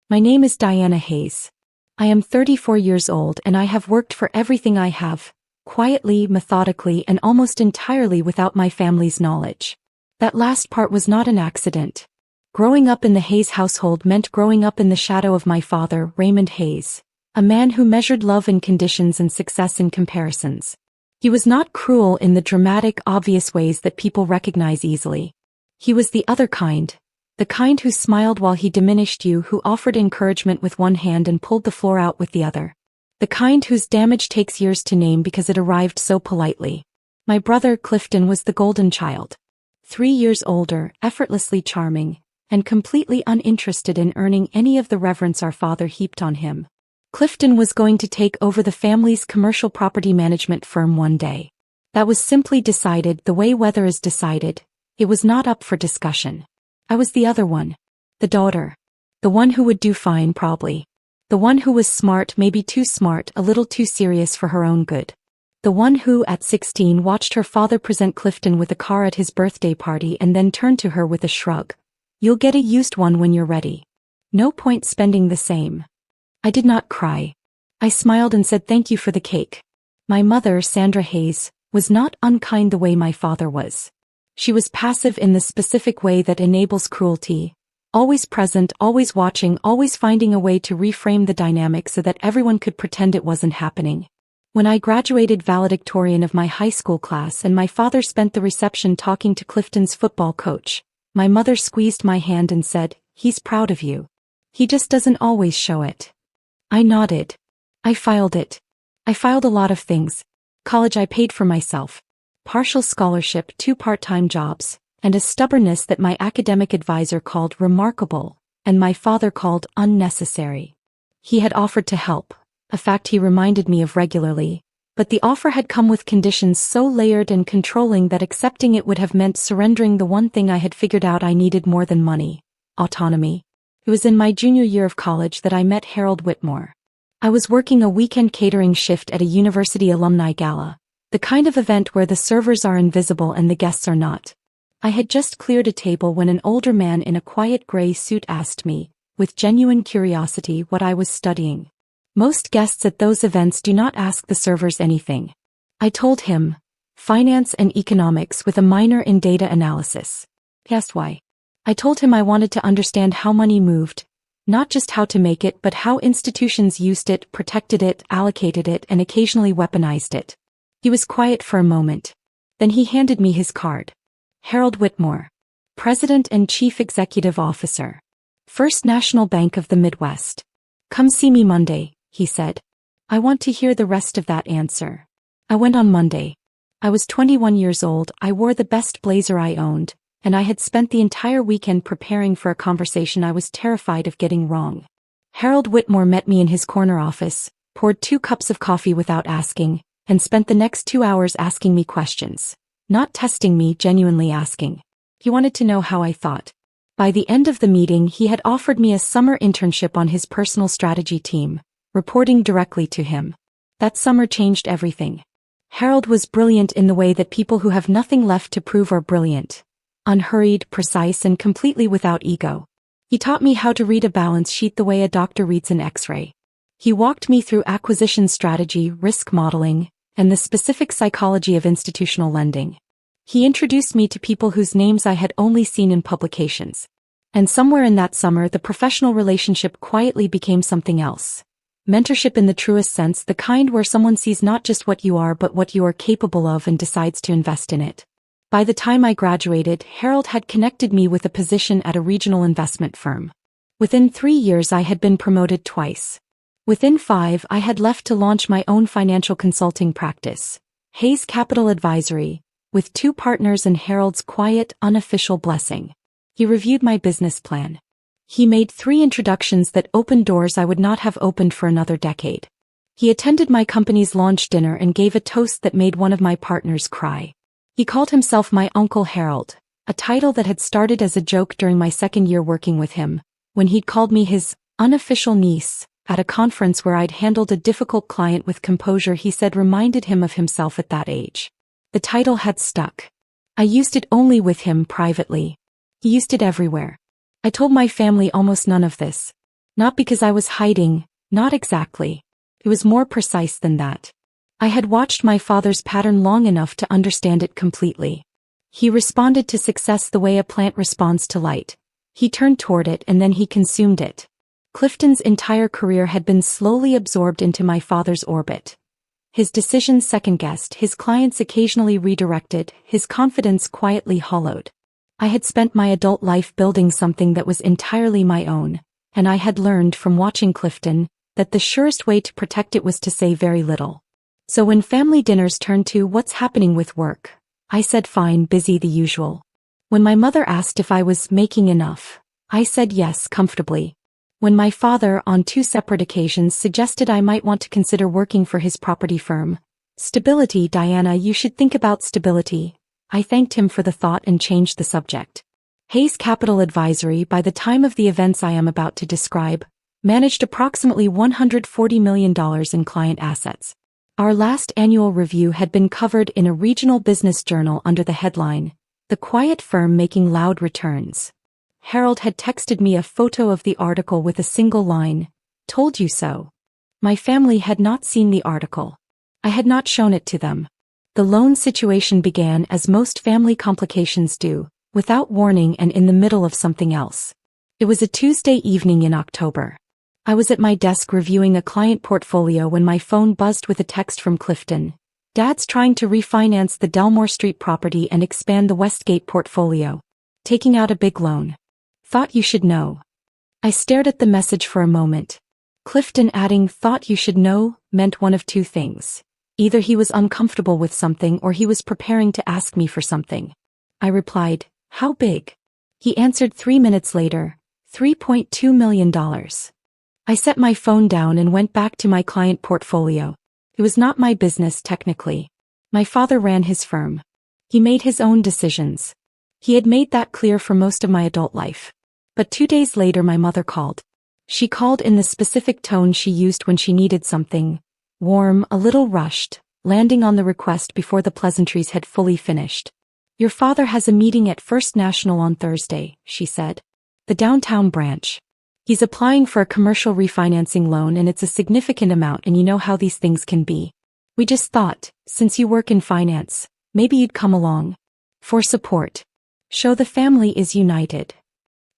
My name is Diana Hayes. I am 34 years old and I have worked for everything I have, quietly, methodically, and almost entirely without my family's knowledge. That last part was not an accident. Growing up in the Hayes household meant growing up in the shadow of my father, Raymond Hayes, a man who measured love in conditions and success in comparisons. He was not cruel in the dramatic, obvious ways that people recognize easily. He was the other kind, the kind who smiled while he diminished you, who offered encouragement with one hand and pulled the floor out with the other. The kind whose damage takes years to name because it arrived so politely. My brother, Clifton, was the golden child. 3 years older, effortlessly charming, and completely uninterested in earning any of the reverence our father heaped on him. Clifton was going to take over the family's commercial property management firm one day. That was simply decided the way weather is decided. It was not up for discussion. I was the other one. The daughter. The one who would do fine, probably. The one who was smart, maybe too smart, a little too serious for her own good. The one who, at 16, watched her father present Clifton with a car at his birthday party and then turned to her with a shrug. "You'll get a used one when you're ready. No point spending the same." I did not cry. I smiled and said thank you for the cake. My mother, Sandra Hayes, was not unkind the way my father was. She was passive in the specific way that enables cruelty. Always present, always watching, always finding a way to reframe the dynamic so that everyone could pretend it wasn't happening. When I graduated valedictorian of my high school class and my father spent the reception talking to Clifton's football coach, my mother squeezed my hand and said, "He's proud of you. He just doesn't always show it." I nodded. I filed it. I filed a lot of things. College I paid for myself. Partial scholarship, 2 part-time jobs, and a stubbornness that my academic advisor called remarkable, and my father called unnecessary. He had offered to help, a fact he reminded me of regularly, but the offer had come with conditions so layered and controlling that accepting it would have meant surrendering the one thing I had figured out I needed more than money: autonomy. It was in my junior year of college that I met Harold Whitmore. I was working a weekend catering shift at a university alumni gala, the kind of event where the servers are invisible and the guests are not. I had just cleared a table when an older man in a quiet gray suit asked me, with genuine curiosity, what I was studying. Most guests at those events do not ask the servers anything. I told him, finance and economics with a minor in data analysis. He asked why. I told him I wanted to understand how money moved, not just how to make it but how institutions used it, protected it, allocated it, and occasionally weaponized it. He was quiet for a moment. Then he handed me his card. Harold Whitmore, President and Chief Executive Officer, First National Bank of the Midwest. "Come see me Monday," he said. "I want to hear the rest of that answer." I went on Monday. I was 21 years old, I wore the best blazer I owned, and I had spent the entire weekend preparing for a conversation I was terrified of getting wrong. Harold Whitmore met me in his corner office, poured 2 cups of coffee without asking, and spent the next 2 hours asking me questions. Not testing me, genuinely asking. He wanted to know how I thought. By the end of the meeting, he had offered me a summer internship on his personal strategy team, reporting directly to him. That summer changed everything. Harold was brilliant in the way that people who have nothing left to prove are brilliant. Unhurried, precise, and completely without ego. He taught me how to read a balance sheet the way a doctor reads an X-ray. He walked me through acquisition strategy, risk modeling, and the specific psychology of institutional lending. He introduced me to people whose names I had only seen in publications. And somewhere in that summer, the professional relationship quietly became something else. Mentorship in the truest sense, the kind where someone sees not just what you are but what you are capable of and decides to invest in it. By the time I graduated, Harold had connected me with a position at a regional investment firm. Within 3 years I had been promoted twice. Within 5 I had left to launch my own financial consulting practice, Hayes Capital Advisory, with 2 partners and Harold's quiet, unofficial blessing. He reviewed my business plan. He made 3 introductions that opened doors I would not have opened for another decade. He attended my company's launch dinner and gave a toast that made one of my partners cry. He called himself my Uncle Harold, a title that had started as a joke during my 2nd year working with him, when he'd called me his unofficial niece. At a conference where I'd handled a difficult client with composure he said reminded him of himself at that age. The title had stuck. I used it only with him privately. He used it everywhere. I told my family almost none of this. Not because I was hiding, not exactly. It was more precise than that. I had watched my father's pattern long enough to understand it completely. He responded to success the way a plant responds to light. He turned toward it and then he consumed it. Clifton's entire career had been slowly absorbed into my father's orbit. His decisions second-guessed, his clients occasionally redirected, his confidence quietly hollowed. I had spent my adult life building something that was entirely my own, and I had learned from watching Clifton that the surest way to protect it was to say very little. So when family dinners turned to "what's happening with work?" I said fine, busy, the usual. When my mother asked if I was making enough, I said yes, comfortably. When my father, on 2 separate occasions, suggested I might want to consider working for his property firm, "Stability, Diana, you should think about stability," I thanked him for the thought and changed the subject. Hayes Capital Advisory, by the time of the events I am about to describe, managed approximately $140 million in client assets. Our last annual review had been covered in a regional business journal under the headline, "The Quiet Firm Making Loud Returns." Harold had texted me a photo of the article with a single line, "Told you so." My family had not seen the article. I had not shown it to them. The loan situation began as most family complications do, without warning and in the middle of something else. It was a Tuesday evening in October. I was at my desk reviewing a client portfolio when my phone buzzed with a text from Clifton. "Dad's trying to refinance the Delmore Street property and expand the Westgate portfolio. Taking out a big loan. Thought you should know." I stared at the message for a moment. Clifton adding "thought you should know" meant one of 2 things. Either he was uncomfortable with something or he was preparing to ask me for something. I replied, "How big?" He answered 3 minutes later, $3.2 million. I set my phone down and went back to my client portfolio. It was not my business technically. My father ran his firm. He made his own decisions. He had made that clear for most of my adult life. But 2 days later my mother called. She called in the specific tone she used when she needed something. Warm, a little rushed, landing on the request before the pleasantries had fully finished. "Your father has a meeting at First National on Thursday," she said. "The downtown branch. He's applying for a commercial refinancing loan and it's a significant amount and you know how these things can be. We just thought, since you work in finance, maybe you'd come along. For support. Show the family is united."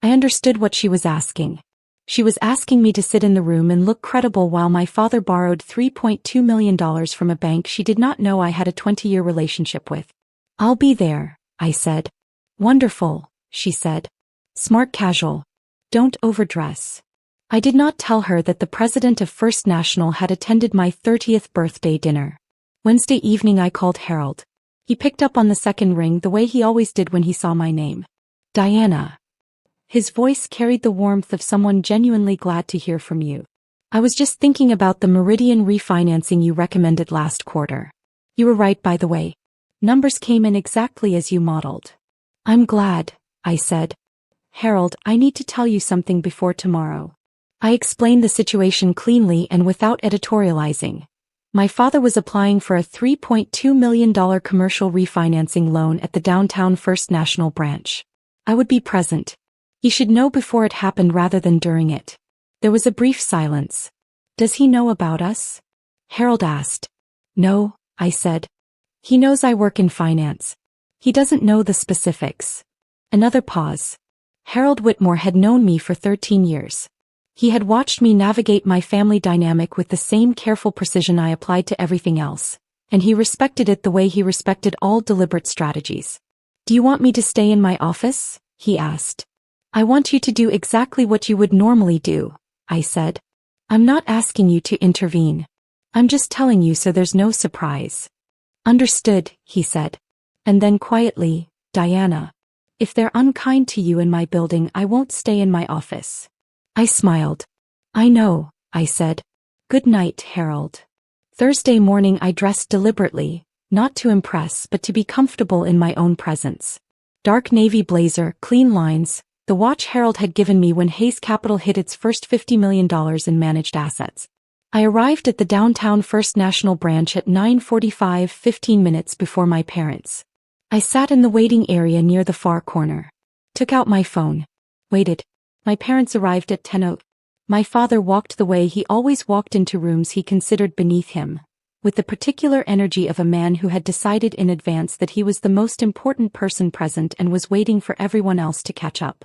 I understood what she was asking. She was asking me to sit in the room and look credible while my father borrowed $3.2 million from a bank she did not know I had a 20-year relationship with. "I'll be there," I said. "Wonderful," she said. "Smart casual. Don't overdress." I did not tell her that the president of First National had attended my 30th birthday dinner. Wednesday evening I called Harold. He picked up on the second ring the way he always did when he saw my name. "Diana." His voice carried the warmth of someone genuinely glad to hear from you. "I was just thinking about the Meridian refinancing you recommended last quarter. You were right, by the way. Numbers came in exactly as you modeled." "I'm glad," I said. "Harold, I need to tell you something before tomorrow." I explained the situation cleanly and without editorializing. My father was applying for a $3.2 million commercial refinancing loan at the downtown First National branch. I would be present. He should know before it happened rather than during it. There was a brief silence. "Does he know about us?" Harold asked. "No," I said. "He knows I work in finance. He doesn't know the specifics." Another pause. Harold Whitmore had known me for 13 years. He had watched me navigate my family dynamic with the same careful precision I applied to everything else, and he respected it the way he respected all deliberate strategies. "Do you want me to stay in my office?" he asked. "I want you to do exactly what you would normally do," I said. "I'm not asking you to intervene. I'm just telling you so there's no surprise." "Understood," he said. And then quietly, "Diana, if they're unkind to you in my building, I won't stay in my office." I smiled. "I know," I said. "Good night, Harold." Thursday morning I dressed deliberately, not to impress but to be comfortable in my own presence. Dark navy blazer, clean lines, the watch Harold had given me when Hayes Capital hit its first $50 million in managed assets. I arrived at the downtown First National branch at 9:45, 15 minutes before my parents. I sat in the waiting area near the far corner. Took out my phone. Waited. My parents arrived at 10:00. My father walked the way he always walked into rooms he considered beneath him, with the particular energy of a man who had decided in advance that he was the most important person present and was waiting for everyone else to catch up.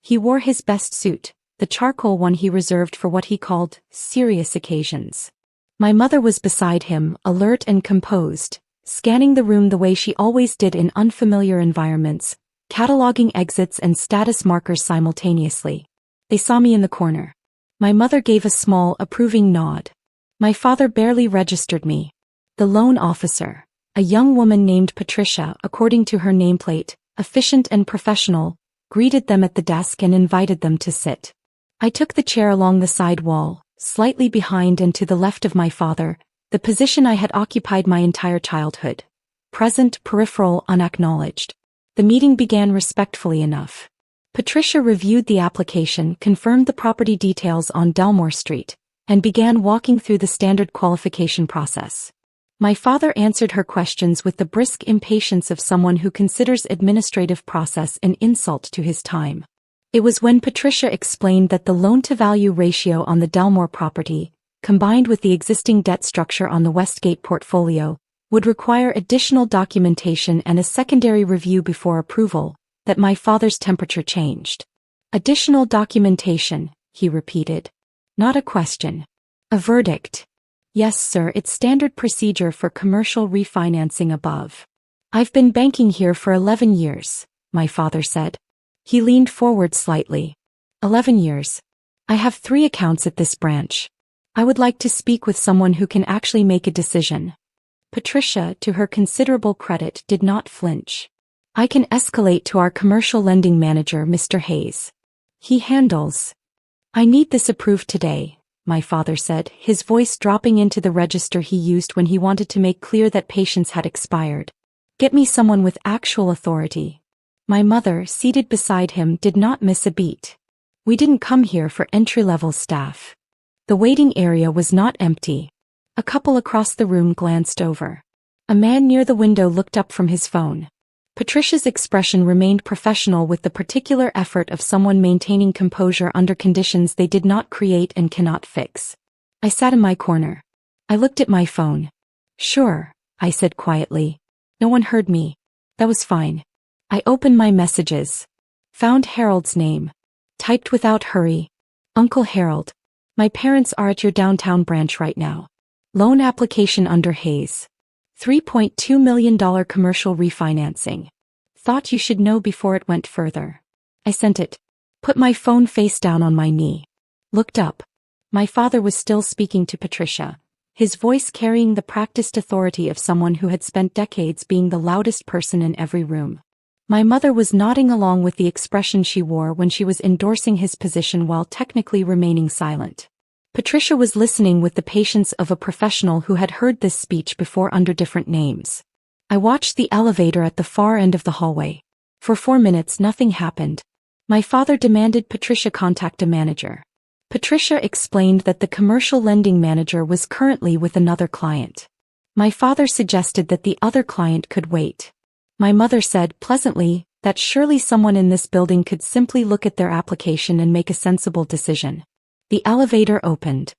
He wore his best suit, the charcoal one he reserved for what he called serious occasions. My mother was beside him, alert and composed, scanning the room the way she always did in unfamiliar environments, cataloging exits and status markers simultaneously. They saw me in the corner. My mother gave a small, approving nod. My father barely registered me. The loan officer, a young woman named Patricia, according to her nameplate, efficient and professional, greeted them at the desk and invited them to sit. I took the chair along the side wall, slightly behind and to the left of my father, the position I had occupied my entire childhood. Present, peripheral, unacknowledged. The meeting began respectfully enough. Patricia reviewed the application, confirmed the property details on Delmore Street, and began walking through the standard qualification process. My father answered her questions with the brisk impatience of someone who considers administrative process an insult to his time. It was when Patricia explained that the loan-to-value ratio on the Delmore property, combined with the existing debt structure on the Westgate portfolio, would require additional documentation and a secondary review before approval, that my father's temperature changed. Additional documentation, he repeated. Not a question. A verdict. Yes, sir, it's standard procedure for commercial refinancing above. I've been banking here for 11 years, my father said. He leaned forward slightly. 11 years. I have 3 accounts at this branch. I would like to speak with someone who can actually make a decision. Patricia, to her considerable credit, did not flinch. I can escalate to our commercial lending manager, Mr. Hayes. He handles. I need this approved today, my father said, his voice dropping into the register he used when he wanted to make clear that patience had expired. Get me someone with actual authority. My mother, seated beside him, did not miss a beat. We didn't come here for entry-level staff. The waiting area was not empty. A couple across the room glanced over. A man near the window looked up from his phone. Patricia's expression remained professional with the particular effort of someone maintaining composure under conditions they did not create and cannot fix. I sat in my corner. I looked at my phone. Sure, I said quietly. No one heard me. That was fine. I opened my messages. Found Harold's name. Typed without hurry. Uncle Harold. My parents are at your downtown branch right now. Loan application under Hayes. $3.2 million commercial refinancing. Thought you should know before it went further. I sent it. Put my phone face down on my knee. Looked up. My father was still speaking to Patricia, his voice carrying the practiced authority of someone who had spent decades being the loudest person in every room. My mother was nodding along with the expression she wore when she was endorsing his position while technically remaining silent. Patricia was listening with the patience of a professional who had heard this speech before under different names. I watched the elevator at the far end of the hallway. For 4 minutes nothing happened. My father demanded Patricia contact a manager. Patricia explained that the commercial lending manager was currently with another client. My father suggested that the other client could wait. My mother said pleasantly that surely someone in this building could simply look at their application and make a sensible decision. The elevator opened.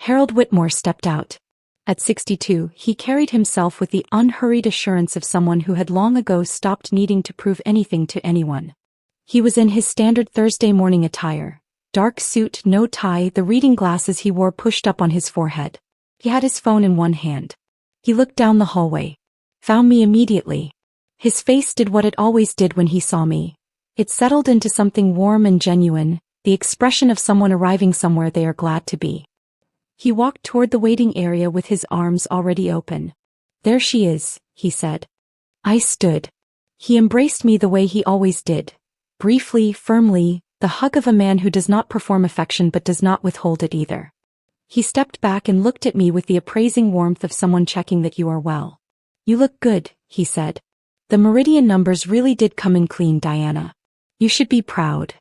Harold Whitmore stepped out. At 62, he carried himself with the unhurried assurance of someone who had long ago stopped needing to prove anything to anyone. He was in his standard Thursday morning attire. Dark suit, no tie, the reading glasses he wore pushed up on his forehead. He had his phone in one hand. He looked down the hallway. Found me immediately. His face did what it always did when he saw me. It settled into something warm and genuine, the expression of someone arriving somewhere they are glad to be. He walked toward the waiting area with his arms already open. There she is, he said. I stood. He embraced me the way he always did. Briefly, firmly, the hug of a man who does not perform affection but does not withhold it either. He stepped back and looked at me with the appraising warmth of someone checking that you are well. You look good, he said. The meridian numbers really did come in clean, Diana. You should be proud.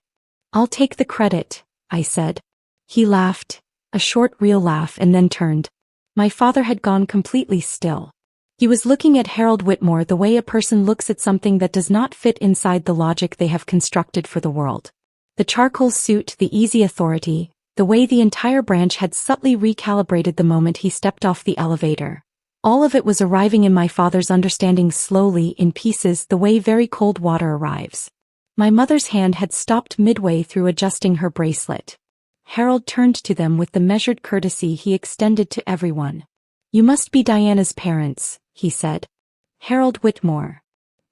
I'll take the credit, I said. He laughed, a short real laugh, and then turned. My father had gone completely still. He was looking at Harold Whitmore the way a person looks at something that does not fit inside the logic they have constructed for the world. The charcoal suit, the easy authority, The way the entire branch had subtly recalibrated the moment he stepped off the elevator. All of it was arriving in my father's understanding slowly in pieces the way very cold water arrives. My mother's hand had stopped midway through adjusting her bracelet. Harold turned to them with the measured courtesy he extended to everyone. "You must be Diana's parents," he said. "Harold Whitmore."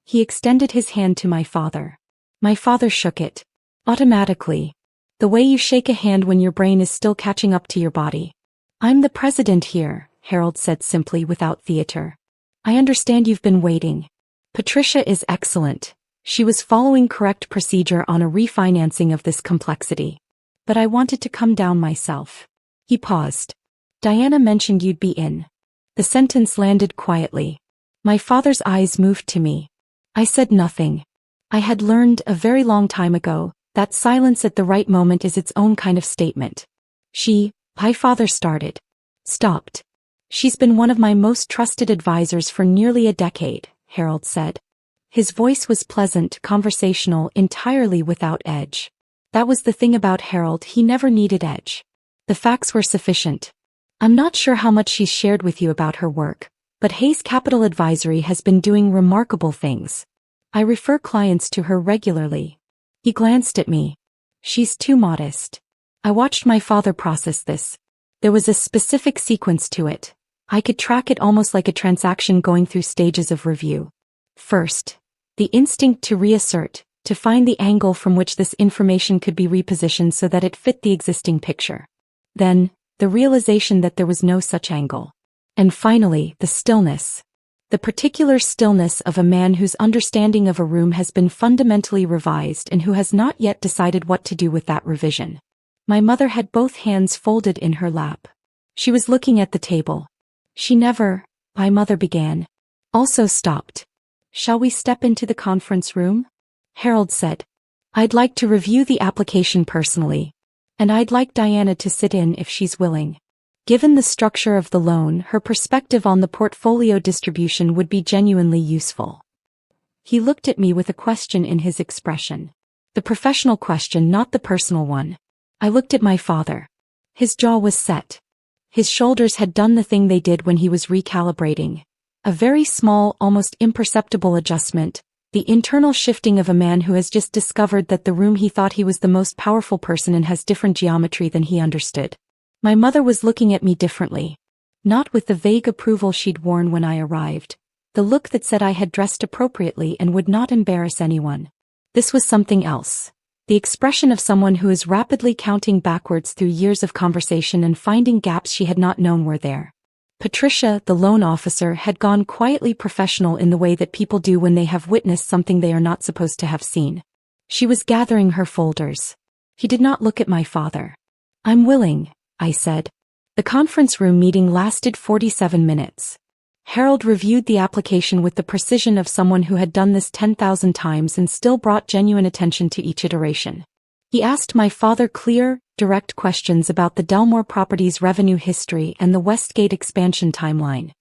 He extended his hand to my father. My father shook it. Automatically. The way you shake a hand when your brain is still catching up to your body. "I'm the president here," Harold said simply without theater. "I understand you've been waiting. Patricia is excellent. She was following correct procedure on a refinancing of this complexity. But I wanted to come down myself." He paused. "Diana mentioned you'd be in." The sentence landed quietly. My father's eyes moved to me. I said nothing. I had learned a very long time ago that silence at the right moment is its own kind of statement. My father started. Stopped. "She's been one of my most trusted advisors for nearly a decade," Harold said. His voice was pleasant, conversational, entirely without edge. That was the thing about Harold, he never needed edge. The facts were sufficient. "I'm not sure how much she's shared with you about her work, but Hayes Capital Advisory has been doing remarkable things. I refer clients to her regularly." He glanced at me. "She's too modest." I watched my father process this. There was a specific sequence to it. I could track it almost like a transaction going through stages of review. First, the instinct to reassert, to find the angle from which this information could be repositioned so that it fit the existing picture. Then, the realization that there was no such angle. And finally, the stillness. The particular stillness of a man whose understanding of a room has been fundamentally revised and who has not yet decided what to do with that revision. My mother had both hands folded in her lap. She was looking at the table. My mother began. Also stopped. "Shall we step into the conference room?" Harold said. "I'd like to review the application personally. And I'd like Diana to sit in if she's willing. Given the structure of the loan, her perspective on the portfolio distribution would be genuinely useful." He looked at me with a question in his expression. The professional question, not the personal one. I looked at my father. His jaw was set. His shoulders had done the thing they did when he was recalibrating. A very small, almost imperceptible adjustment. The internal shifting of a man who has just discovered that the room he thought he was the most powerful person in has different geometry than he understood. My mother was looking at me differently. Not with the vague approval she'd worn when I arrived. The look that said I had dressed appropriately and would not embarrass anyone. This was something else. The expression of someone who is rapidly counting backwards through years of conversation and finding gaps she had not known were there. Patricia, the loan officer, had gone quietly professional in the way that people do when they have witnessed something they are not supposed to have seen. She was gathering her folders. He did not look at my father. "I'm willing," I said. The conference room meeting lasted 47 minutes. Harold reviewed the application with the precision of someone who had done this 10,000 times and still brought genuine attention to each iteration. He asked my father clear, direct questions about the Delmore Properties revenue history and the Westgate expansion timeline.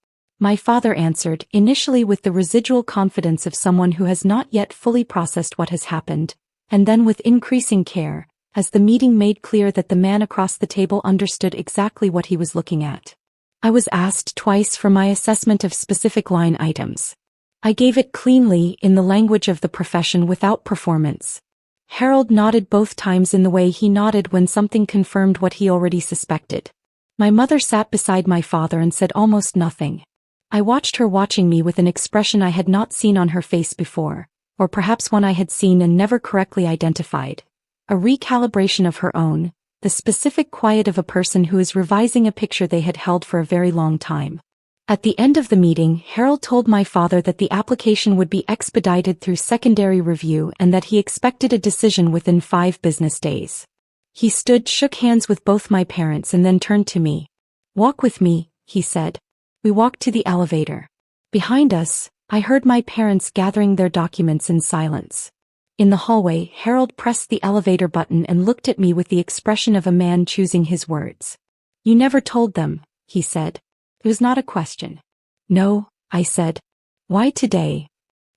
My father answered, initially with the residual confidence of someone who has not yet fully processed what has happened, and then with increasing care, as the meeting made clear that the man across the table understood exactly what he was looking at. I was asked twice for my assessment of specific line items. I gave it cleanly in the language of the profession without performance. Harold nodded both times in the way he nodded when something confirmed what he already suspected. My mother sat beside my father and said almost nothing. I watched her watching me with an expression I had not seen on her face before, or perhaps one I had seen and never correctly identified. A recalibration of her own, the specific quiet of a person who is revising a picture they had held for a very long time. At the end of the meeting, Harold told my father that the application would be expedited through secondary review and that he expected a decision within 5 business days. He stood, shook hands with both my parents and then turned to me. "Walk with me," he said. We walked to the elevator. Behind us, I heard my parents gathering their documents in silence. In the hallway, Harold pressed the elevator button and looked at me with the expression of a man choosing his words. "You never told them," he said. It was not a question. "No," I said. "Why today?"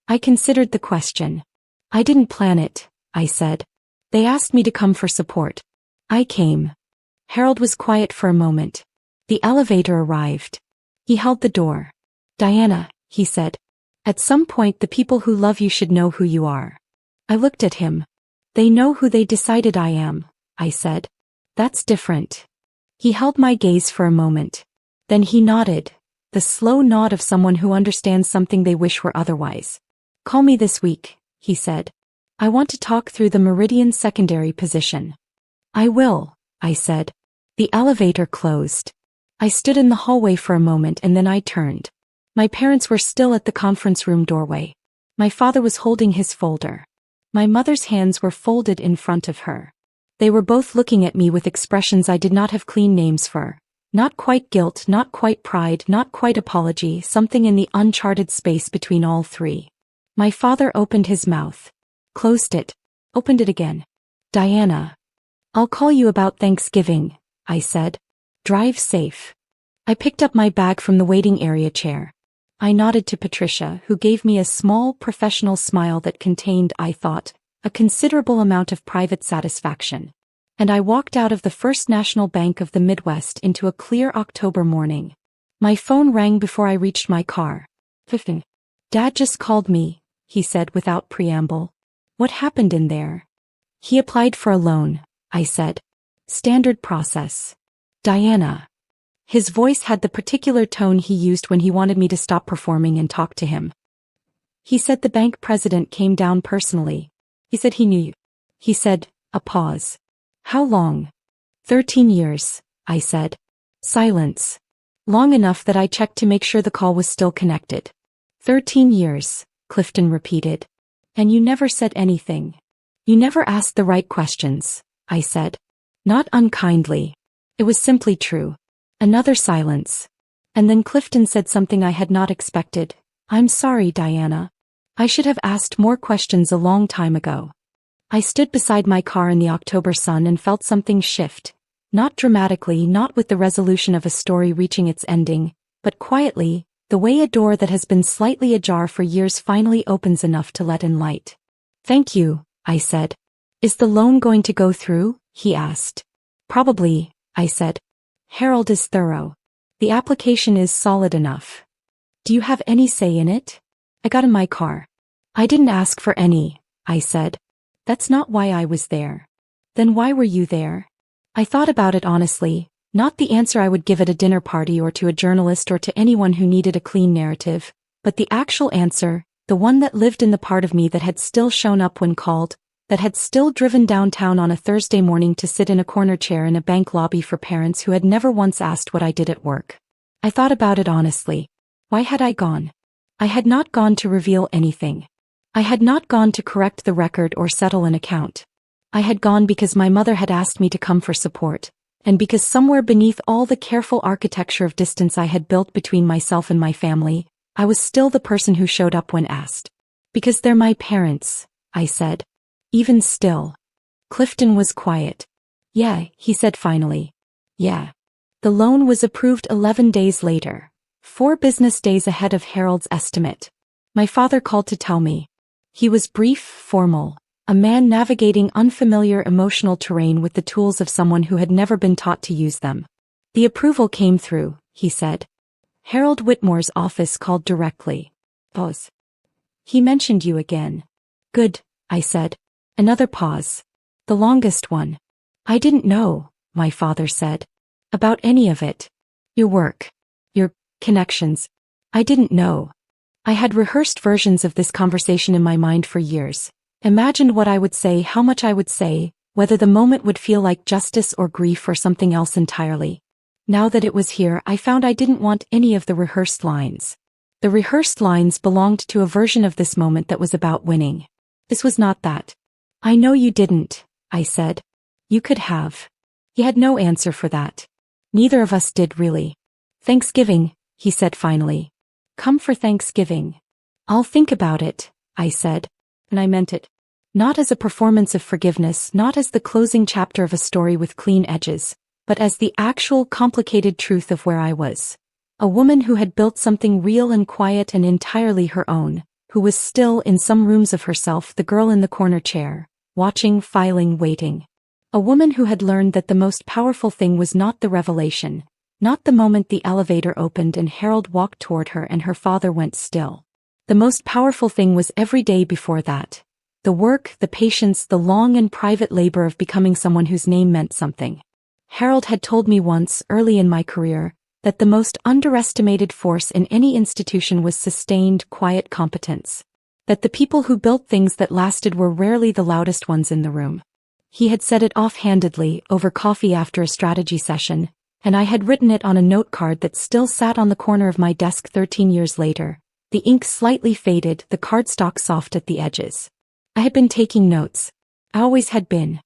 I considered the question. "I didn't plan it," I said. "They asked me to come for support. I came." Harold was quiet for a moment. The elevator arrived. He held the door. "Diana," he said. "At some point the people who love you should know who you are." I looked at him. "They know who they decided I am," I said. "That's different." He held my gaze for a moment. Then he nodded, the slow nod of someone who understands something they wish were otherwise. "Call me this week," he said. "I want to talk through the Meridian secondary position." "I will," I said. The elevator closed. I stood in the hallway for a moment and then I turned. My parents were still at the conference room doorway. My father was holding his folder. My mother's hands were folded in front of her. They were both looking at me with expressions I did not have clean names for. Not quite guilt, not quite pride, not quite apology, something in the uncharted space between all three. My father opened his mouth. Closed it. Opened it again. "Diana. I'll call you about Thanksgiving," I said. "Drive safe." I picked up my bag from the waiting area chair. I nodded to Patricia, who gave me a small, professional smile that contained, I thought, a considerable amount of private satisfaction. And I walked out of the First National Bank of the Midwest into a clear October morning. My phone rang before I reached my car. "Clifton. Dad just called me," he said without preamble. "What happened in there?" "He applied for a loan," I said. "Standard process." "Diana." His voice had the particular tone he used when he wanted me to stop performing and talk to him. "He said the bank president came down personally. He said he knew you." He said, a pause. "How long?" 13 years, I said. Silence. Long enough that I checked to make sure the call was still connected. 13 years, Clifton repeated. "And you never said anything. You never asked the right questions," I said. Not unkindly. It was simply true. Another silence. And then Clifton said something I had not expected. "I'm sorry, Diana. I should have asked more questions a long time ago." I stood beside my car in the October sun and felt something shift. Not dramatically, not with the resolution of a story reaching its ending, but quietly, the way a door that has been slightly ajar for years finally opens enough to let in light. "Thank you," I said. "Is the loan going to go through?" he asked. "Probably," I said. "Harold is thorough. The application is solid enough." "Do you have any say in it?" I got in my car. "I didn't ask for any," I said. "That's not why I was there." "Then why were you there?" I thought about it honestly, not the answer I would give at a dinner party or to a journalist or to anyone who needed a clean narrative, but the actual answer, the one that lived in the part of me that had still shown up when called, that had still driven downtown on a Thursday morning to sit in a corner chair in a bank lobby for parents who had never once asked what I did at work. I thought about it honestly. Why had I gone? I had not gone to reveal anything. I had not gone to correct the record or settle an account. I had gone because my mother had asked me to come for support, and because somewhere beneath all the careful architecture of distance I had built between myself and my family, I was still the person who showed up when asked. "Because they're my parents," I said. "Even still." Clifton was quiet. "Yeah," he said finally. "Yeah." The loan was approved 11 days later, 4 business days ahead of Harold's estimate. My father called to tell me. He was brief, formal, a man navigating unfamiliar emotional terrain with the tools of someone who had never been taught to use them. "The approval came through," he said. "Harold Whitmore's office called directly." Pause. "He mentioned you again." "Good," I said. Another pause. The longest one. "I didn't know," my father said. "About any of it. Your work. Your connections. I didn't know." I had rehearsed versions of this conversation in my mind for years. Imagined what I would say, how much I would say, whether the moment would feel like justice or grief or something else entirely. Now that it was here, I found I didn't want any of the rehearsed lines. The rehearsed lines belonged to a version of this moment that was about winning. This was not that. "I know you didn't," I said. "You could have." He had no answer for that. Neither of us did really. "Thanksgiving," he said finally. "Come for Thanksgiving." "I'll think about it," I said. And I meant it. Not as a performance of forgiveness, not as the closing chapter of a story with clean edges, but as the actual complicated truth of where I was. A woman who had built something real and quiet and entirely her own, who was still in some rooms of herself the girl in the corner chair, watching, filing, waiting. A woman who had learned that the most powerful thing was not the revelation, not the moment the elevator opened and Harold walked toward her and her father went still. The most powerful thing was every day before that. The work, the patience, the long and private labor of becoming someone whose name meant something. Harold had told me once, early in my career, that the most underestimated force in any institution was sustained, quiet competence. That the people who built things that lasted were rarely the loudest ones in the room. He had said it offhandedly, over coffee after a strategy session, and I had written it on a note card that still sat on the corner of my desk 13 years later, the ink slightly faded, the cardstock soft at the edges. I had been taking notes. I always had been,